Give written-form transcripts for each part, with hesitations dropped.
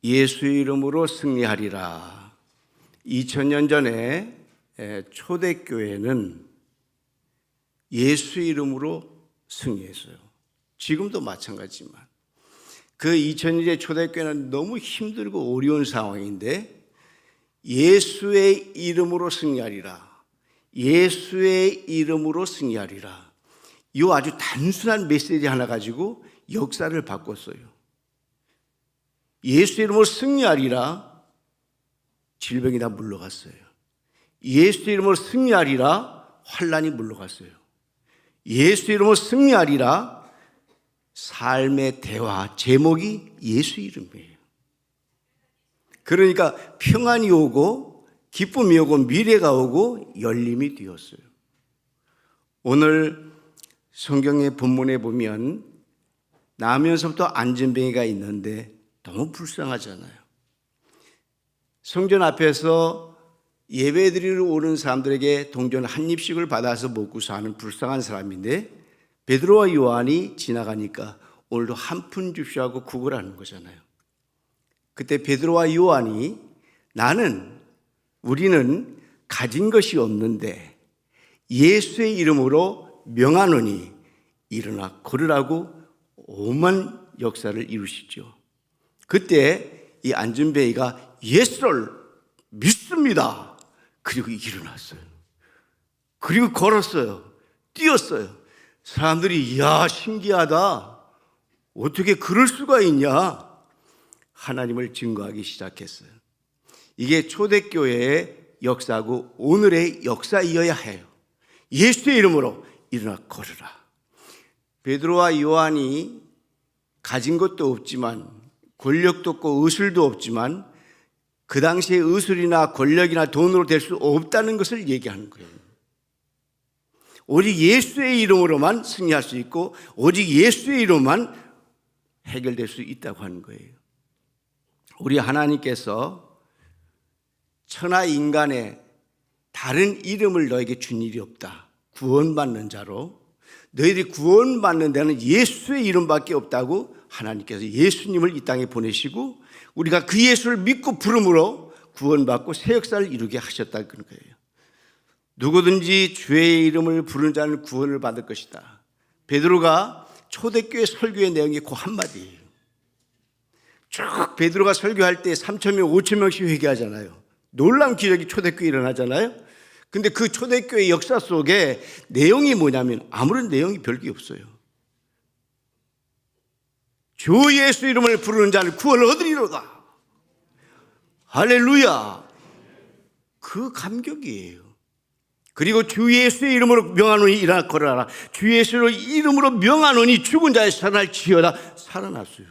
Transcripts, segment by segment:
예수의 이름으로 승리하리라. 2000년 전에 초대교회는 예수의 이름으로 승리했어요. 지금도 마찬가지지만 그 2000년의 초대교회는 너무 힘들고 어려운 상황인데 예수의 이름으로 승리하리라. 예수의 이름으로 승리하리라. 이 아주 단순한 메시지 하나 가지고 역사를 바꿨어요. 예수의 이름으로 승리하리라. 질병이 다 물러갔어요. 예수의 이름으로 승리하리라. 환난이 물러갔어요. 예수의 이름으로 승리하리라. 삶의 대화 제목이 예수 이름이에요. 그러니까 평안이 오고 기쁨이 오고 미래가 오고 열림이 되었어요. 오늘 성경의 본문에 보면 나면서부터 안전뱅이가 있는데 너무 불쌍하잖아요. 성전 앞에서 예배드리러 오는 사람들에게 동전 한 입씩을 받아서 먹고 사는 불쌍한 사람인데 베드로와 요한이 지나가니까 오늘도 한 푼 줍시오 하고 구걸하는 거잖아요. 그때 베드로와 요한이 우리는 가진 것이 없는데 예수의 이름으로 명하노니 일어나 걸으라고 오만 역사를 이루시죠. 그때 이 안전뱅이가 예수를 믿습니다. 그리고 일어났어요. 그리고 걸었어요. 뛰었어요. 사람들이 이야 신기하다. 어떻게 그럴 수가 있냐. 하나님을 증거하기 시작했어요. 이게 초대교회의 역사고 오늘의 역사이어야 해요. 예수의 이름으로 일어나 걸으라. 베드로와 요한이 가진 것도 없지만 권력도 없고 의술도 없지만 그 당시에 의술이나 권력이나 돈으로 될 수 없다는 것을 얘기하는 거예요. 오직 예수의 이름으로만 승리할 수 있고 오직 예수의 이름으로만 해결될 수 있다고 하는 거예요. 우리 하나님께서 천하 인간의 다른 이름을 너에게 준 일이 없다. 구원받는 자로 너희들이 구원받는 데는 예수의 이름밖에 없다고 하나님께서 예수님을 이 땅에 보내시고 우리가 그 예수를 믿고 부름으로 구원받고 새 역사를 이루게 하셨다는 거예요. 누구든지 주의 이름을 부르는 자는 구원을 받을 것이다. 베드로가 초대교회 설교의 내용이 그 한마디예요. 쭉 베드로가 설교할 때 3,000명, 5,000명씩 회개하잖아요. 놀라운 기적이 초대교회에 일어나잖아요. 근데 그 초대교회 역사 속에 내용이 뭐냐면 아무런 내용이 별게 없어요. 주 예수 이름을 부르는 자는 구원을 얻으리로다. 할렐루야. 그 감격이에요. 그리고 주 예수의 이름으로 명하노니 일어나 걸어라. 주 예수의 이름으로 명하노니 죽은 자의 살아날지어다. 살아났어요.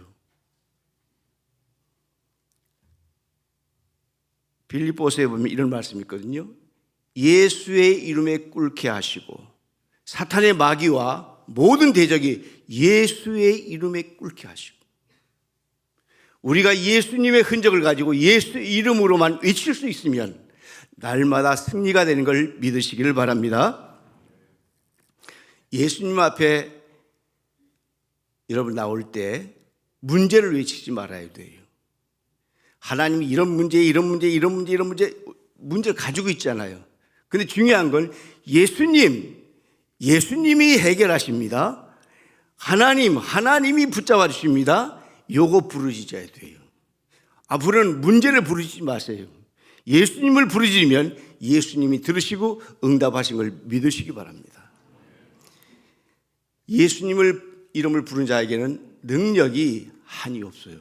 빌립보서에 보면 이런 말씀이 있거든요. 예수의 이름에 꿇게 하시고 사탄의 마귀와 모든 대적이 예수의 이름에 꿇게 하시고 우리가 예수님의 흔적을 가지고 예수의 이름으로만 외칠 수 있으면 날마다 승리가 되는 걸 믿으시기를 바랍니다. 예수님 앞에 여러분 나올 때 문제를 외치지 말아야 돼요. 하나님이 이런 문제를 가지고 있잖아요. 근데 중요한 건 예수님이 해결하십니다. 하나님이 붙잡아 주십니다. 요거 부르짖어야 돼요. 앞으로는 문제를 부르짖지 마세요. 예수님을 부르짖으면 예수님이 들으시고 응답하신 걸 믿으시기 바랍니다. 예수님을 이름을 부른 자에게는 능력이 한이 없어요.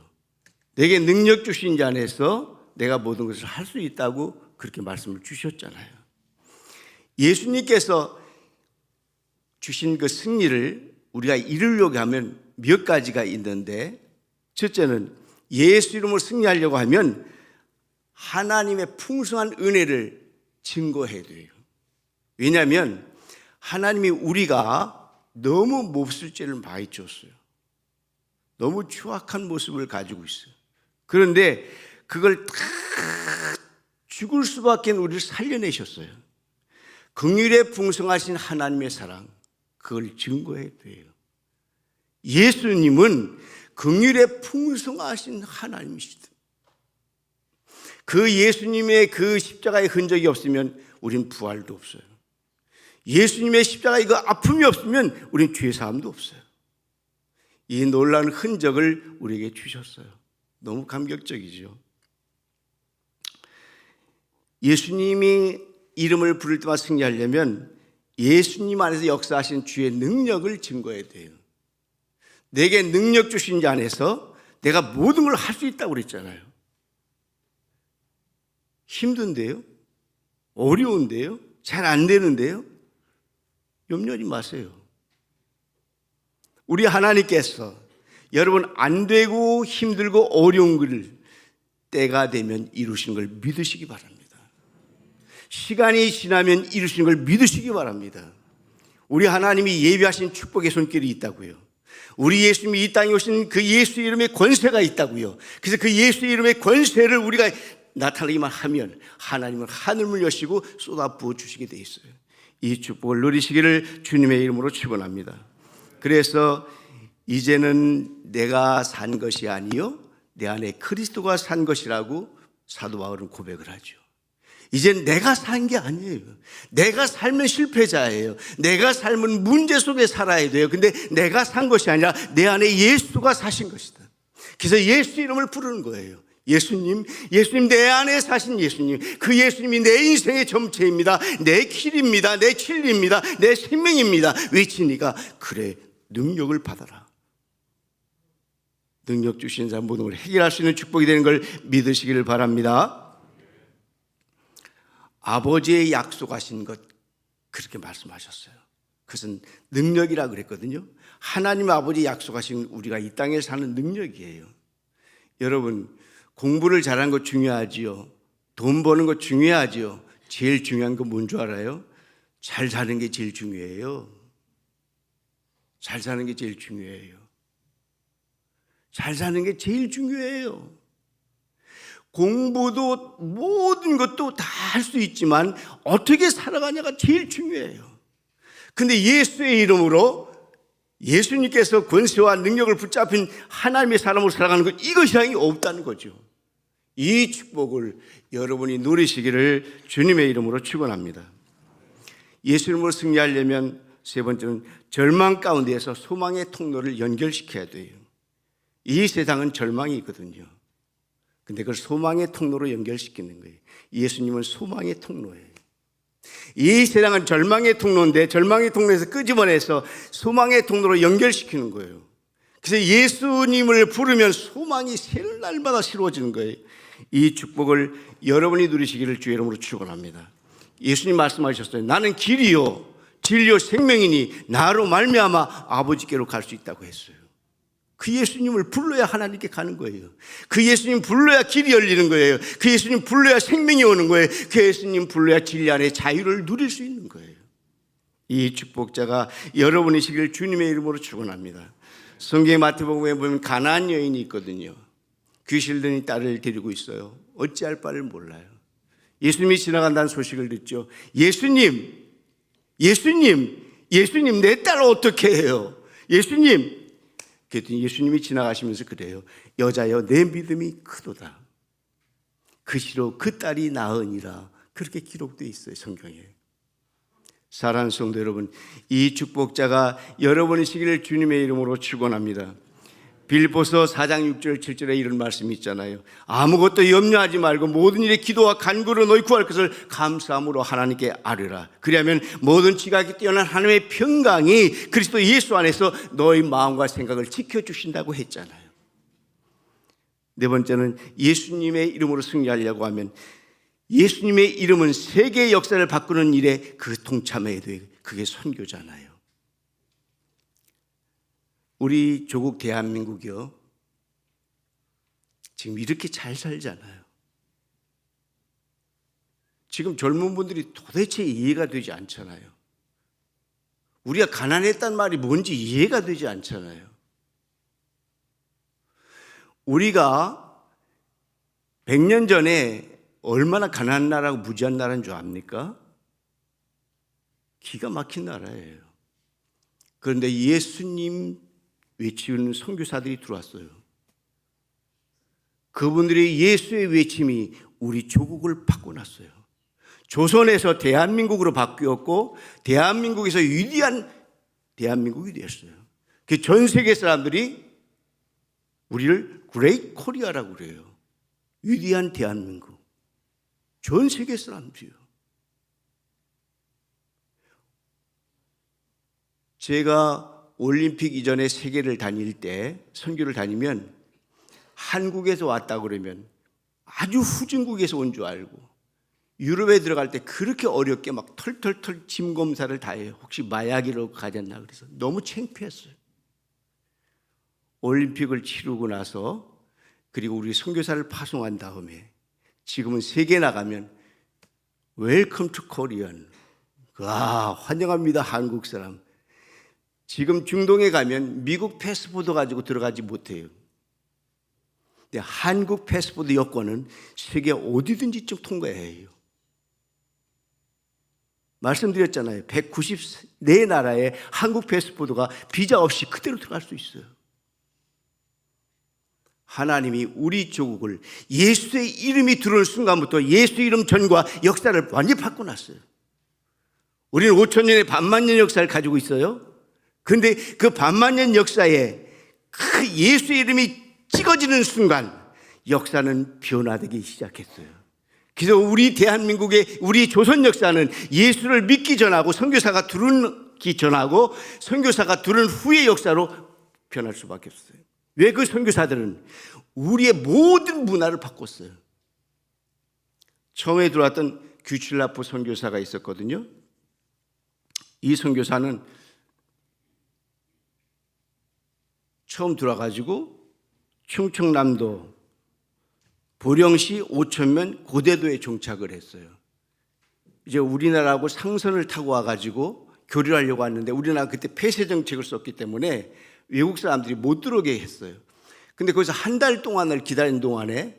내게 능력 주신 자 안에서 내가 모든 것을 할 수 있다고 그렇게 말씀을 주셨잖아요. 예수님께서 주신 그 승리를 우리가 이루려고 하면 몇 가지가 있는데 첫째는 예수 이름으로 승리하려고 하면 하나님의 풍성한 은혜를 증거해야 돼요. 왜냐하면 하나님이 우리가 너무 몹쓸 죄를 많이 졌어요. 너무 추악한 모습을 가지고 있어요. 그런데 그걸 다 죽을 수밖에 우리를 살려내셨어요. 긍휼에 풍성하신 하나님의 사랑, 그걸 증거해야 돼요. 예수님은 긍휼에 풍성하신 하나님이시다. 그 예수님의 그 십자가의 흔적이 없으면 우린 부활도 없어요. 예수님의 십자가의 그 아픔이 없으면 우린 죄사함도 없어요. 이 놀라운 흔적을 우리에게 주셨어요. 너무 감격적이죠. 예수님이 이름을 부를 때마다 승리하려면 예수님 안에서 역사하신 주의 능력을 증거해야 돼요. 내게 능력 주신 자 안에서 내가 모든 걸 할 수 있다고 그랬잖아요. 힘든데요? 어려운데요? 잘 안 되는데요? 염려하지 마세요. 우리 하나님께서 여러분 안 되고 힘들고 어려운 것을 때가 되면 이루시는 걸 믿으시기 바랍니다. 시간이 지나면 이루시는 걸 믿으시기 바랍니다. 우리 하나님이 예비하신 축복의 손길이 있다고요. 우리 예수님이 이 땅에 오신 그 예수 이름의 권세가 있다고요. 그래서 그 예수 이름의 권세를 우리가 나타나기만 하면 하나님은 하늘문을 여시고 쏟아부어 주시게 돼 있어요. 이 축복을 누리시기를 주님의 이름으로 축원합니다. 그래서 이제는 내가 산 것이 아니요 내 안에 그리스도가 산 것이라고 사도 바울은 고백을 하죠. 이젠 내가 산 게 아니에요. 내가 살면 실패자예요. 내가 삶은 문제 속에 살아야 돼요. 근데 내가 산 것이 아니라 내 안에 예수가 사신 것이다. 그래서 예수 이름을 부르는 거예요. 예수님 내 안에 사신 예수님, 그 예수님이 내 인생의 전체입니다. 내 길입니다. 내 진리입니다. 내 생명입니다. 외치니까 그래, 능력을 받아라. 능력 주신 자 모든 걸 해결할 수 있는 축복이 되는 걸 믿으시기를 바랍니다. 아버지의 약속하신 것 그렇게 말씀하셨어요. 그것은 능력이라 그랬거든요. 하나님 아버지 약속하신 우리가 이 땅에 사는 능력이에요. 여러분 공부를 잘하는 거 중요하지요. 돈 버는 거 중요하지요. 제일 중요한 건 뭔 줄 알아요? 잘 사는 게 제일 중요해요. 잘 사는 게 제일 중요해요. 잘 사는 게 제일 중요해요. 공부도 모든 것도 다 할 수 있지만 어떻게 살아가냐가 제일 중요해요. 근데 예수의 이름으로 예수님께서 권세와 능력을 붙잡힌 하나님의 사람으로 살아가는 것, 이것이 없다는 거죠. 이 축복을 여러분이 누리시기를 주님의 이름으로 축원합니다. 예수 이름으로 승리하려면 세 번째는 절망 가운데에서 소망의 통로를 연결시켜야 돼요. 이 세상은 절망이 있거든요. 근데 그걸 소망의 통로로 연결시키는 거예요. 예수님은 소망의 통로예요. 이 세상은 절망의 통로인데 절망의 통로에서 끄집어내서 소망의 통로로 연결시키는 거예요. 그래서 예수님을 부르면 소망이 새는 날마다 새로워지는 거예요. 이 축복을 여러분이 누리시기를 주의 이름으로 축원합니다. 예수님 말씀하셨어요. 나는 길이요 진리요 생명이니 나로 말미암아 아버지께로 갈 수 있다고 했어요. 그 예수님을 불러야 하나님께 가는 거예요. 그 예수님 불러야 길이 열리는 거예요. 그 예수님 불러야 생명이 오는 거예요. 그 예수님 불러야 진리 안에 자유를 누릴 수 있는 거예요. 이 축복자가 여러분이시길 주님의 이름으로 축원합니다. 성경의 마태복음에 보면 가나안 여인이 있거든요. 귀신 들린 딸을 데리고 있어요. 어찌할 바를 몰라요. 예수님이 지나간다는 소식을 듣죠. 예수님 내 딸을 어떻게 해요? 예수님. 그랬더니 예수님이 지나가시면서 그래요. 여자여 내 믿음이 크도다. 그 시로 그 딸이 나으니라. 그렇게 기록되어 있어요, 성경에. 사랑하는 성도 여러분, 이 축복자가 여러분이시기를 주님의 이름으로 축원합니다. 빌립보서 4장 6절 7절에 이런 말씀이 있잖아요. 아무것도 염려하지 말고 모든 일에 기도와 간구로 너희 구할 것을 감사함으로 하나님께 아뢰라. 그리하면 모든 지각이 뛰어난 하나님의 평강이 그리스도 예수 안에서 너희 마음과 생각을 지켜주신다고 했잖아요. 네 번째는 예수님의 이름으로 승리하려고 하면 예수님의 이름은 세계의 역사를 바꾸는 일에 그 동참해야 돼요. 그게 선교잖아요. 우리 조국 대한민국이요, 지금 이렇게 잘 살잖아요. 지금 젊은 분들이 도대체 이해가 되지 않잖아요. 우리가 가난했단 말이 뭔지 이해가 되지 않잖아요. 우리가 100년 전에 얼마나 가난한 나라고 무지한 나라인 줄 압니까? 기가 막힌 나라예요. 그런데 예수님 외치는 선교사들이 들어왔어요. 그분들의 예수의 외침이 우리 조국을 바꿔놨어요. 조선에서 대한민국으로 바뀌었고 대한민국에서 위대한 대한민국이 되었어요. 그 전 세계 사람들이 우리를 그레이트 코리아라고 그래요. 위대한 대한민국. 전 세계 사람들이요. 제가 올림픽 이전에 세계를 다닐 때 선교를 다니면 한국에서 왔다 그러면 아주 후진국에서 온 줄 알고 유럽에 들어갈 때 그렇게 어렵게 막 털털털 짐 검사를 다 해요. 혹시 마약이라고 가졌나 그래서 너무 창피했어요. 올림픽을 치르고 나서 그리고 우리 선교사를 파송한 다음에 지금은 세계 나가면 웰컴 투 코리안. 환영합니다 한국 사람. 지금 중동에 가면 미국 패스포드 가지고 들어가지 못해요. 근데 한국 패스포드 여권은 세계 어디든지 좀 통과해요. 말씀드렸잖아요. 194나라에 한국 패스포드가 비자 없이 그대로 들어갈 수 있어요. 하나님이 우리 조국을 예수의 이름이 들어올 순간부터 예수 이름 전과 역사를 완전히 바꿔놨어요. 우리는 5,000년의 반만년 역사를 가지고 있어요. 그런데 그 반만년 역사에 그 예수의 이름이 찍어지는 순간 역사는 변화되기 시작했어요. 그래서 우리 대한민국의 우리 조선 역사는 예수를 믿기 전하고 선교사가 들어오기 전하고 선교사가 들어온 후의 역사로 변할 수밖에 없어요. 왜? 그 선교사들은 우리의 모든 문화를 바꿨어요. 처음에 들어왔던 규칠라프 선교사가 있었거든요. 이 선교사는 처음 들어와가지고 충청남도 보령시 오천면 고대도에 정착을 했어요. 이제 우리나라하고 상선을 타고 와가지고 교류를 하려고 왔는데 우리나라 그때 폐쇄 정책을 썼기 때문에 외국 사람들이 못 들어오게 했어요. 근데 거기서 한 달 동안을 기다린 동안에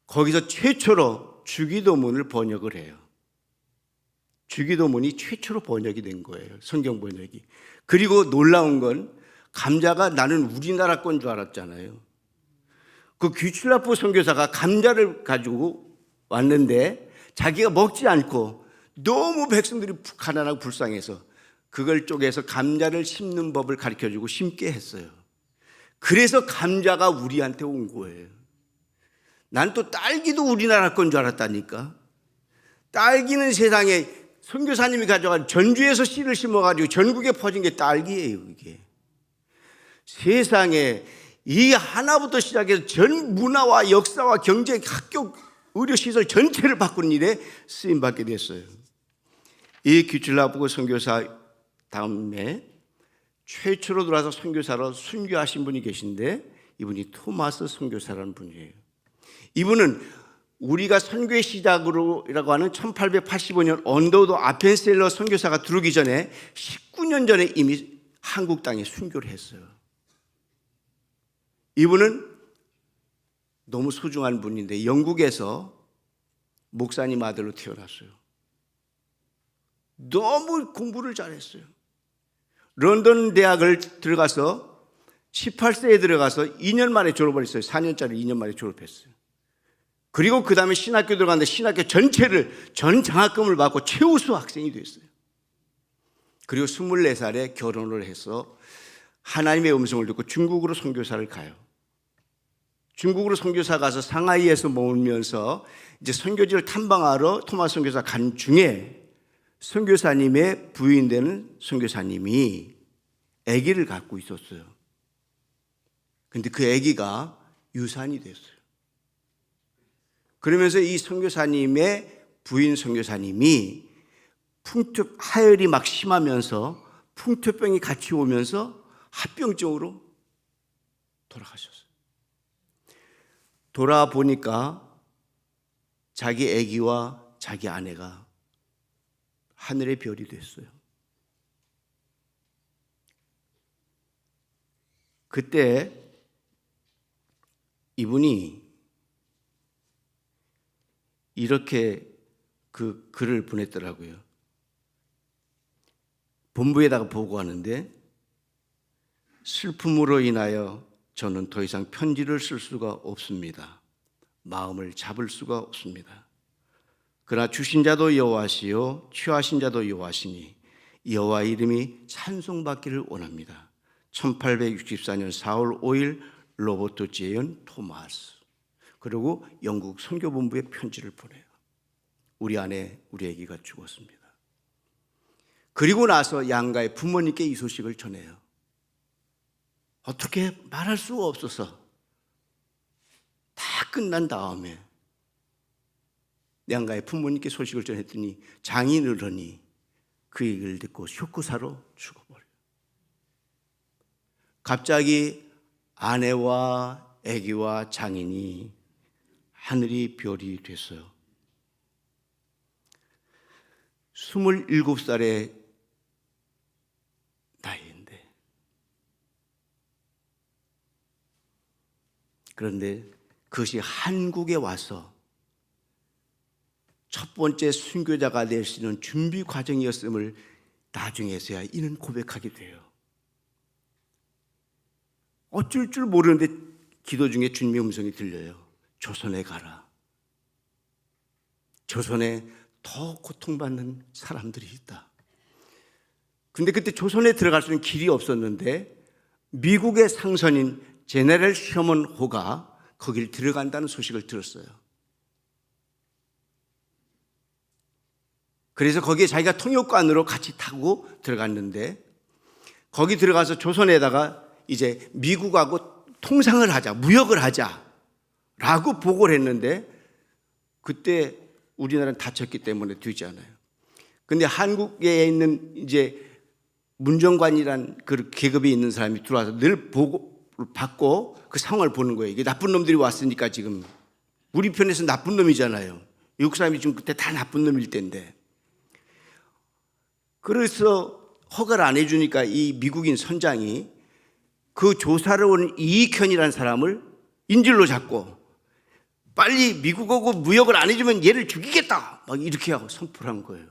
거기서 최초로 주기도문을 번역을 해요. 주기도문이 최초로 번역이 된 거예요. 성경 번역이. 그리고 놀라운 건 감자가 나는 우리나라 건 줄 알았잖아요. 그 규칠라프 선교사가 감자를 가지고 왔는데 자기가 먹지 않고 너무 백성들이 가난하고 불쌍해서 그걸 쪼개서 감자를 심는 법을 가르쳐주고 심게 했어요. 그래서 감자가 우리한테 온 거예요. 난 또 딸기도 우리나라 건 줄 알았다니까. 딸기는 세상에 선교사님이 가져간 전주에서 씨를 심어가지고 전국에 퍼진 게 딸기예요. 이게 세상에 이 하나부터 시작해서 전 문화와 역사와 경제, 학교, 의료시설 전체를 바꾸는 일에 쓰임받게 됐어요. 이 규칠라프 선교사 다음에 최초로 들어와서 선교사로 순교하신 분이 계신데 이분이 토마스 선교사라는 분이에요. 이분은 우리가 선교의 시작으로라고 하는 1885년 언더우드 아펜셀러 선교사가 들어오기 전에 19년 전에 이미 한국 땅에 순교를 했어요. 이분은 너무 소중한 분인데 영국에서 목사님 아들로 태어났어요. 너무 공부를 잘했어요. 런던 대학을 들어가서 18세에 들어가서 2년 만에 졸업을 했어요. 4년짜리 2년 만에 졸업했어요. 그리고 그 다음에 신학교 들어갔는데 신학교 전체를 전 장학금을 받고 최우수 학생이 됐어요. 그리고 24살에 결혼을 해서 하나님의 음성을 듣고 중국으로 선교사를 가요. 중국으로 선교사 가서 상하이에서 머물면서 이제 선교지를 탐방하러 토마스 선교사 간 중에 선교사님의 부인 되는 선교사님이 아기를 갖고 있었어요. 근데 그 아기가 유산이 됐어요. 그러면서 이 선교사님의 부인 선교사님이 하열이 막 심하면서 풍토병이 같이 오면서 합병증으로 돌아가셨어요. 돌아보니까 자기 아기와 자기 아내가 하늘의 별이 됐어요. 그때 이분이 이렇게 그 글을 보냈더라고요. 본부에다가 보고하는데 슬픔으로 인하여 저는 더 이상 편지를 쓸 수가 없습니다. 마음을 잡을 수가 없습니다. 그러나 주신 자도 여호와시요 취하신 자도 여호와시니 여호와 이름이 찬송받기를 원합니다. 1864년 4월 5일 로버트 제이언 토마스. 그리고 영국 선교본부에 편지를 보내요. 우리 아내, 우리 아기가 죽었습니다. 그리고 나서 양가의 부모님께 이 소식을 전해요. 어떻게 말할 수가 없어서 다 끝난 다음에 양가의 부모님께 소식을 전했더니 장인어른이 그 얘기를 듣고 쇼크사로 죽어버려요. 갑자기 아내와 아기와 장인이 하늘이 별이 됐어요. 27살의 나이인데, 그런데 그것이 한국에 와서 첫 번째 순교자가 될 수 있는 준비 과정이었음을 나중에서야 이는 고백하게 돼요. 어쩔 줄 모르는데 기도 중에 주님의 음성이 들려요. 조선에 가라. 조선에 더 고통받는 사람들이 있다. 근데 그때 조선에 들어갈 수 있는 길이 없었는데 미국의 상선인 제네럴 셔먼 호가 거길 들어간다는 소식을 들었어요. 그래서 거기에 자기가 통역관으로 같이 타고 들어갔는데 거기 들어가서 조선에다가 이제 미국하고 통상을 하자, 무역을 하자라고 보고를 했는데 그때 우리나라는 다쳤기 때문에 되지 않아요. 근데 한국에 있는 이제 문정관이란 그 계급이 있는 사람이 들어와서 늘 보고를 받고 그 상황을 보는 거예요. 이게 나쁜 놈들이 왔으니까 지금 우리 편에서 나쁜 놈이잖아요. 미국 사람이 지금 그때 다 나쁜 놈일 텐데. 그래서 허가를 안 해주니까 이 미국인 선장이 그 조사를 온 이익현이라는 사람을 인질로 잡고 빨리 미국하고 무역을 안 해주면 얘를 죽이겠다 막 이렇게 하고 선포를 한 거예요.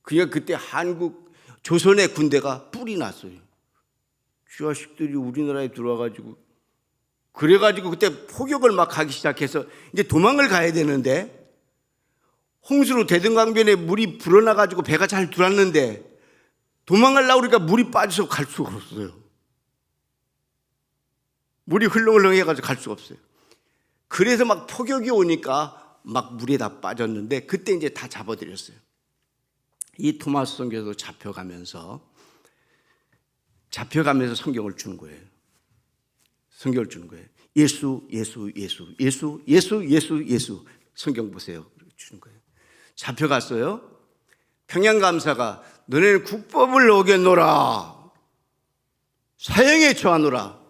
그러니까 그때 한국 조선의 군대가 뿔이 났어요. 주화식들이 우리나라에 들어와가지고 그래가지고 그때 포격을 막 하기 시작해서 이제 도망을 가야 되는데 홍수로 대등강변에 물이 불어나가지고 배가 잘 들어왔는데 도망가려고 그러니까 물이 빠져서 갈 수가 없어요. 물이 흘렁흘렁해가지고 갈 수가 없어요. 그래서 막 폭격이 오니까 막 물에 다 빠졌는데 그때 이제 다 잡아들였어요. 이 토마스 선교사도 잡혀가면서 성경을 주는 거예요. 성경을 주는 거예요. 예수, 예수, 예수, 예수, 예수, 예수, 예수. 성경 보세요. 주는 거예요. 잡혀갔어요. 평양감사가 너네는 국법을 어겼노라. 사형에 처하노라.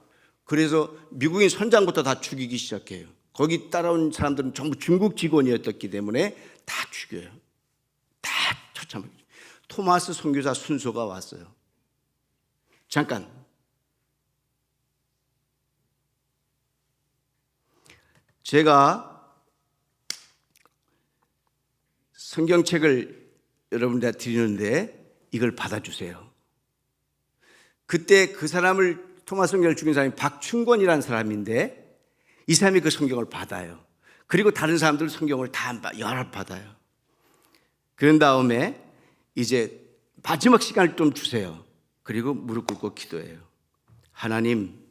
그래서 미국인 선장부터 다 죽이기 시작해요. 거기 따라온 사람들은 전부 중국 직원이었기 때문에 다 죽여요. 다 처참하게. 토마스 선교사 순서가 왔어요. 잠깐. 제가 성경책을 여러분들한테 드리는데 이걸 받아주세요. 그때 그 사람을 토마스 선교를 죽인 사람이 박충권이라는 사람인데 이 사람이 그 성경을 받아요. 그리고 다른 사람들 성경을 다 여러 받아요. 그런 다음에 이제 마지막 시간을 좀 주세요. 그리고 무릎 꿇고 기도해요. 하나님,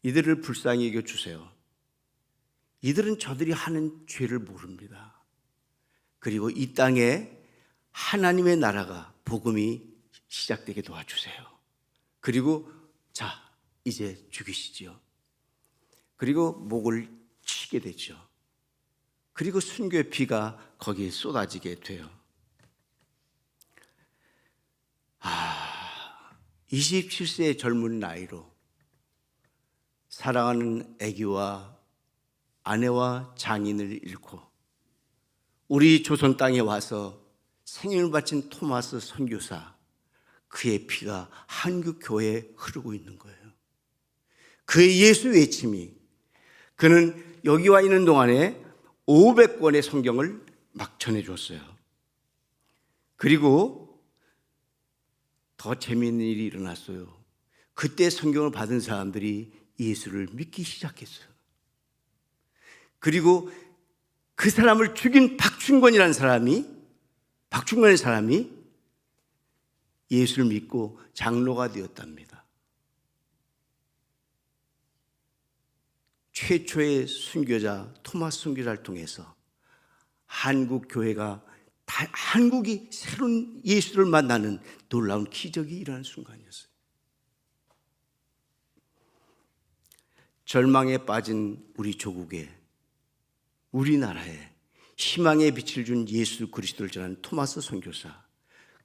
이들을 불쌍히 여겨주세요. 이들은 저들이 하는 죄를 모릅니다. 그리고 이 땅에 하나님의 나라가 복음이 시작되게 도와주세요. 그리고 자, 이제 죽이시지요. 그리고 목을 치게 되죠. 그리고 순교의 피가 거기에 쏟아지게 돼요. 27세의 젊은 나이로 사랑하는 아기와 아내와 장인을 잃고 우리 조선 땅에 와서 생명을 바친 토마스 선교사, 그의 피가 한국 교회에 흐르고 있는 거예요. 그의 예수 외침이, 그는 여기 와 있는 동안에 500권의 성경을 막 전해줬어요. 그리고 더 재미있는 일이 일어났어요. 그때 성경을 받은 사람들이 예수를 믿기 시작했어요. 그리고 그 사람을 죽인 박충권이라는 사람이 예수를 믿고 장로가 되었답니다. 최초의 순교자 토마스 순교자를 통해서 한국이 새로운 예수를 만나는 놀라운 기적이 일어나는 순간이었어요. 절망에 빠진 우리 조국에, 우리나라에 희망의 빛을 준 예수 그리스도를 전하는 토마스 선교사,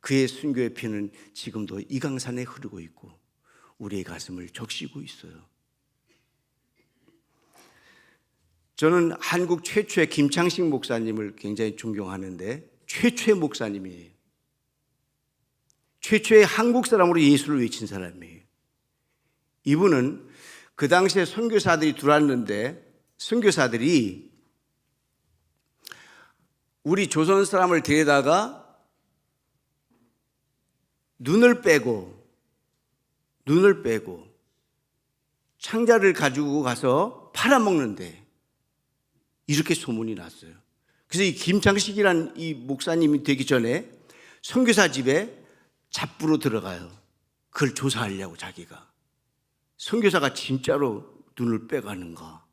그의 순교의 피는 지금도 이강산에 흐르고 있고 우리의 가슴을 적시고 있어요. 저는 한국 최초의 김창식 목사님을 굉장히 존경하는데, 최초의 목사님이에요. 최초의 한국 사람으로 예수를 외친 사람이에요. 이분은 그 당시에 선교사들이 들어왔는데, 선교사들이 우리 조선 사람을 데려다가 눈을 빼고 창자를 가지고 가서 팔아먹는데, 이렇게 소문이 났어요. 그래서 이 김창식이라는 이 목사님이 되기 전에 선교사 집에 잡부로 들어가요. 그걸 조사하려고. 자기가 선교사가 진짜로 눈을 빼가는가.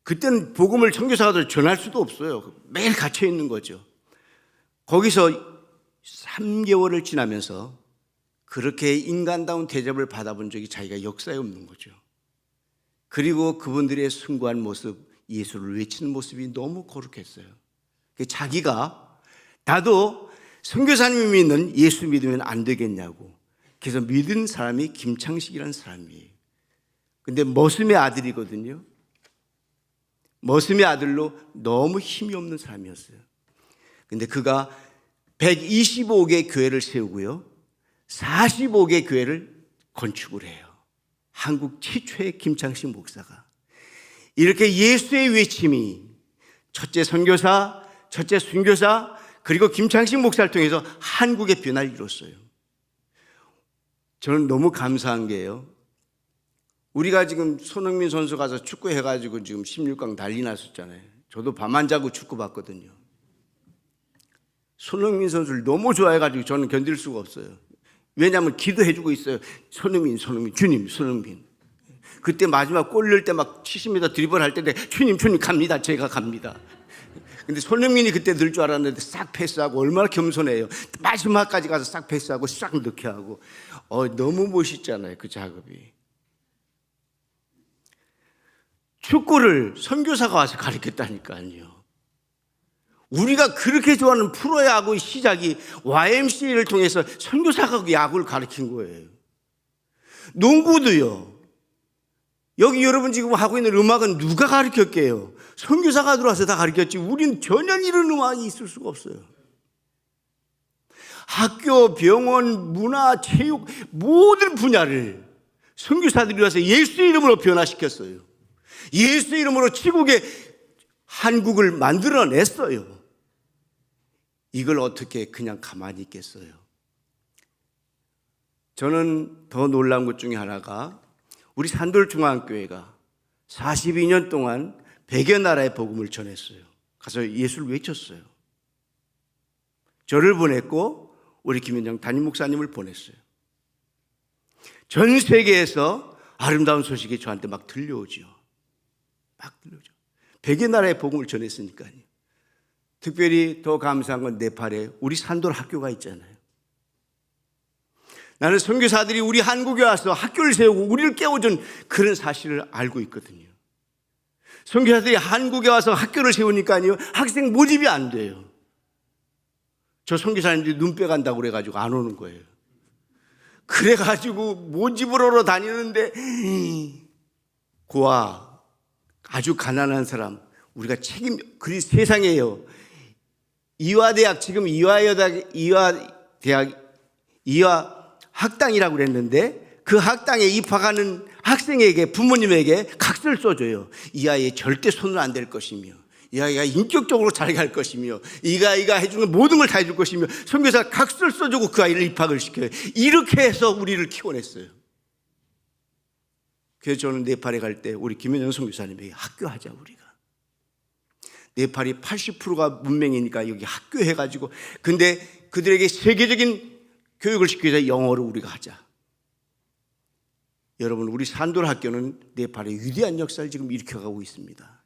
그때는 복음을 선교사가 전할 수도 없어요. 매일 갇혀 있는 거죠. 거기서 3개월을 지나면서 그렇게 인간다운 대접을 받아본 적이 자기가 역사에 없는 거죠. 그리고 그분들의 숭고한 모습, 예수를 외치는 모습이 너무 거룩했어요. 자기가 나도 선교사님이 믿는 예수 믿으면 안 되겠냐고. 그래서 믿은 사람이 김창식이라는 사람이에요. 근데 머슴의 아들이거든요. 머슴의 아들로 너무 힘이 없는 사람이었어요. 근데 그가 125개 교회를 세우고요, 45개 교회를 건축을 해요. 한국 최초의 김창식 목사가. 이렇게 예수의 외침이 첫째 선교사, 첫째 순교사, 그리고 김창식 목사를 통해서 한국의 변화를 이뤘어요. 저는 너무 감사한 게요, 우리가 지금 손흥민 선수 가서 축구 해가지고 지금 16강 난리 났었잖아요. 저도 밤 안 자고 축구 봤거든요. 손흥민 선수를 너무 좋아해가지고 저는 견딜 수가 없어요. 왜냐하면 기도해주고 있어요. 손흥민, 주님, 손흥민. 그때 마지막 골 넣을 때 막 70m 드리블 할 때 주님 갑니다. 제가 갑니다. 근데 손흥민이 그때 늘 줄 알았는데 싹 패스하고, 얼마나 겸손해요. 마지막까지 가서 싹 패스하고 싹 넣게 하고. 너무 멋있잖아요, 그 작업이. 축구를 선교사가 와서 가르쳤다니까요. 우리가 그렇게 좋아하는 프로야구의 시작이 YMCA를 통해서 선교사가 야구를 가르친 거예요. 농구도요. 여기 여러분 지금 하고 있는 음악은 누가 가르쳤게요? 선교사가 들어와서 다 가르쳤지. 우리는 전혀 이런 음악이 있을 수가 없어요. 학교, 병원, 문화, 체육 모든 분야를 선교사들이 와서 예수의 이름으로 변화시켰어요. 예수의 이름으로 지국의 한국을 만들어냈어요. 이걸 어떻게 그냥 가만히 있겠어요? 저는 더 놀라운 것 중에 하나가, 우리 산돌중앙교회가 42년 동안 100여 나라의 복음을 전했어요. 가서 예수를 외쳤어요. 저를 보냈고 우리 김현정 담임 목사님을 보냈어요. 전 세계에서 아름다운 소식이 저한테 막 들려오죠. 100여 나라의 복음을 전했으니까요. 특별히 더 감사한 건 네팔에 우리 산돌 학교가 있잖아요. 나는 선교사들이 우리 한국에 와서 학교를 세우고 우리를 깨워준 그런 사실을 알고 있거든요. 선교사들이 한국에 와서 학교를 세우니까요, 학생 모집이 안 돼요. 저 선교사님들이 눈 빼간다고 그래가지고 안 오는 거예요. 그래가지고 모집으로 다니는데, 고아, 아주 가난한 사람, 우리가 그리 세상에요. 이화대학, 지금 이화 학당이라고 그랬는데, 그 학당에 입학하는 학생에게, 부모님에게 각서를 써줘요. 이 아이의 절대 손은 안 될 것이며, 이 아이가 인격적으로 잘 갈 것이며 이 아이가 해주는 모든 걸 다 해줄 것이며 선교사가 각서를 써주고 그 아이를 입학을 시켜요. 이렇게 해서 우리를 키워냈어요. 그래서 저는 네팔에 갈 때 우리 김현정 선교사님에게 학교하자 우리가. 네팔이 80%가 문맹이니까 여기 학교 해가지고 근데 그들에게 세계적인 교육을 시키기 위해서 영어를 우리가 하자. 여러분 우리 산돌 학교는 네팔의 위대한 역사를 지금 일으켜가고 있습니다.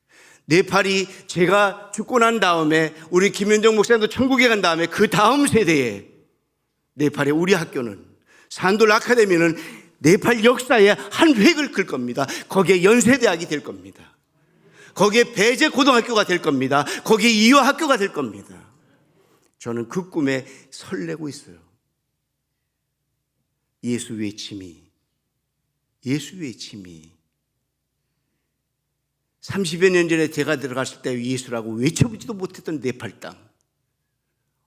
네팔이 제가 죽고 난 다음에 우리 김현정 목사님도 천국에 간 다음에 그 다음 세대에 네팔의 우리 학교는 산돌 아카데미는 네팔 역사의 한 획을 클 겁니다. 거기에 연세대학이 될 겁니다. 거기에 배제 고등학교가 될 겁니다. 거기에 이화 학교가 될 겁니다. 저는 그 꿈에 설레고 있어요. 예수 외침이 30여 년 전에 제가 들어갔을 때 예수라고 외쳐보지도 못했던 네팔 땅,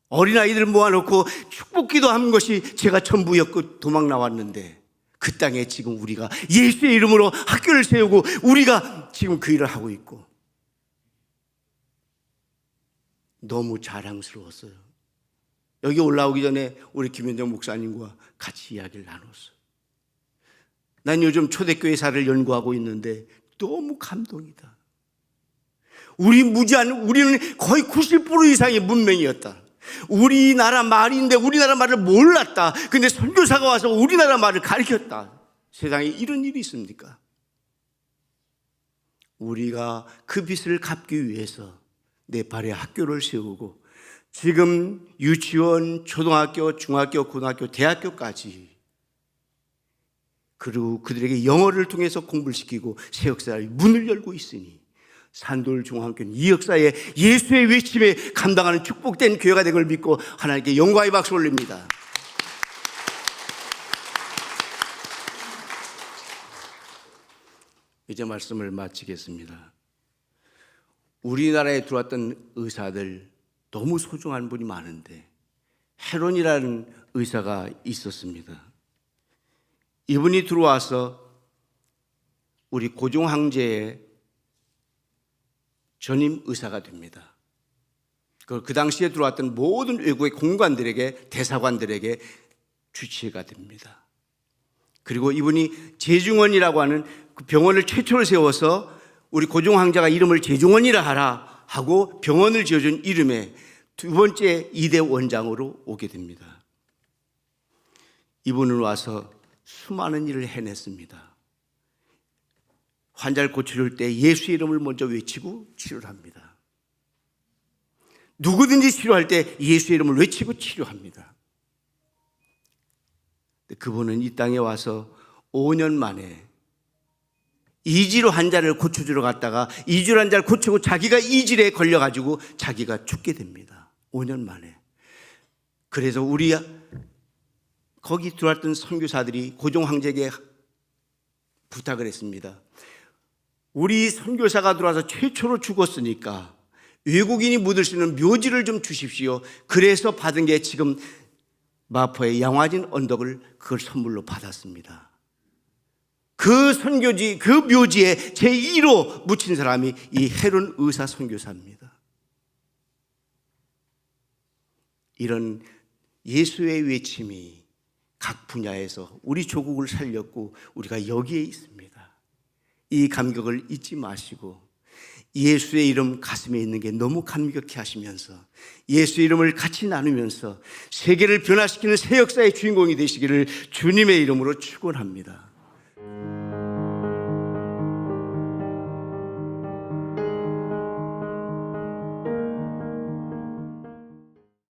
어린아이들 모아놓고 축복기도 하는 것이 제가 전부였고 도망 나왔는데 그 땅에 지금 우리가 예수의 이름으로 학교를 세우고 우리가 지금 그 일을 하고 있고 너무 자랑스러웠어요. 여기 올라오기 전에 우리 김현정 목사님과 같이 이야기를 나눴어요. 난 요즘 초대교회사를 연구하고 있는데 너무 감동이다. 우리는 거의 90% 이상의 문맹이었다. 우리나라 말인데 우리나라 말을 몰랐다. 근데 선교사가 와서 우리나라 말을 가르쳤다. 세상에 이런 일이 있습니까? 우리가 그 빚을 갚기 위해서 네팔에 학교를 세우고 지금 유치원, 초등학교, 중학교, 고등학교, 대학교까지 그리고 그들에게 영어를 통해서 공부를 시키고 새 역사의 문을 열고 있으니 산돌 중앙교회는 이 역사에 예수의 외침에 감당하는 축복된 교회가 된 걸 믿고 하나님께 영광의 박수 올립니다. 이제 말씀을 마치겠습니다. 우리나라에 들어왔던 의사들 너무 소중한 분이 많은데 헤론이라는 의사가 있었습니다. 이분이 들어와서 우리 고종 황제의 전임 의사가 됩니다. 그 당시에 들어왔던 모든 외국의 공관들에게, 대사관들에게 주치의가 됩니다. 그리고 이분이 제중원이라고 하는 그 병원을 최초로 세워서 우리 고종 황제가 이름을 제중원이라 하라 하고 병원을 지어준 이름의 두 번째 2대 원장으로 오게 됩니다. 이분은 와서 수많은 일을 해냈습니다. 환자를 고쳐줄 때 예수의 이름을 먼저 외치고 치료를 합니다. 누구든지 치료할 때 예수의 이름을 외치고 치료합니다. 그분은 이 땅에 와서 5년 만에 이지로 환자를 고쳐주러 갔다가 이질 환자를 고치고 자기가 이질에 걸려가지고 자기가 죽게 됩니다. 5년 만에. 그래서 우리 거기 들어왔던 선교사들이 고종 황제에게 부탁을 했습니다. 우리 선교사가 들어와서 최초로 죽었으니까 외국인이 묻을 수 있는 묘지를 좀 주십시오. 그래서 받은 게 지금 마포의 양화진 언덕을 그걸 선물로 받았습니다. 그 선교지, 그 묘지에 제1호 묻힌 사람이 이 헤론 의사 선교사입니다. 이런 예수의 외침이 각 분야에서 우리 조국을 살렸고 우리가 여기에 있습니다. 이 감격을 잊지 마시고 예수의 이름 가슴에 있는 게 너무 감격해 하시면서 예수의 이름을 같이 나누면서 세계를 변화시키는 새 역사의 주인공이 되시기를 주님의 이름으로 축원합니다.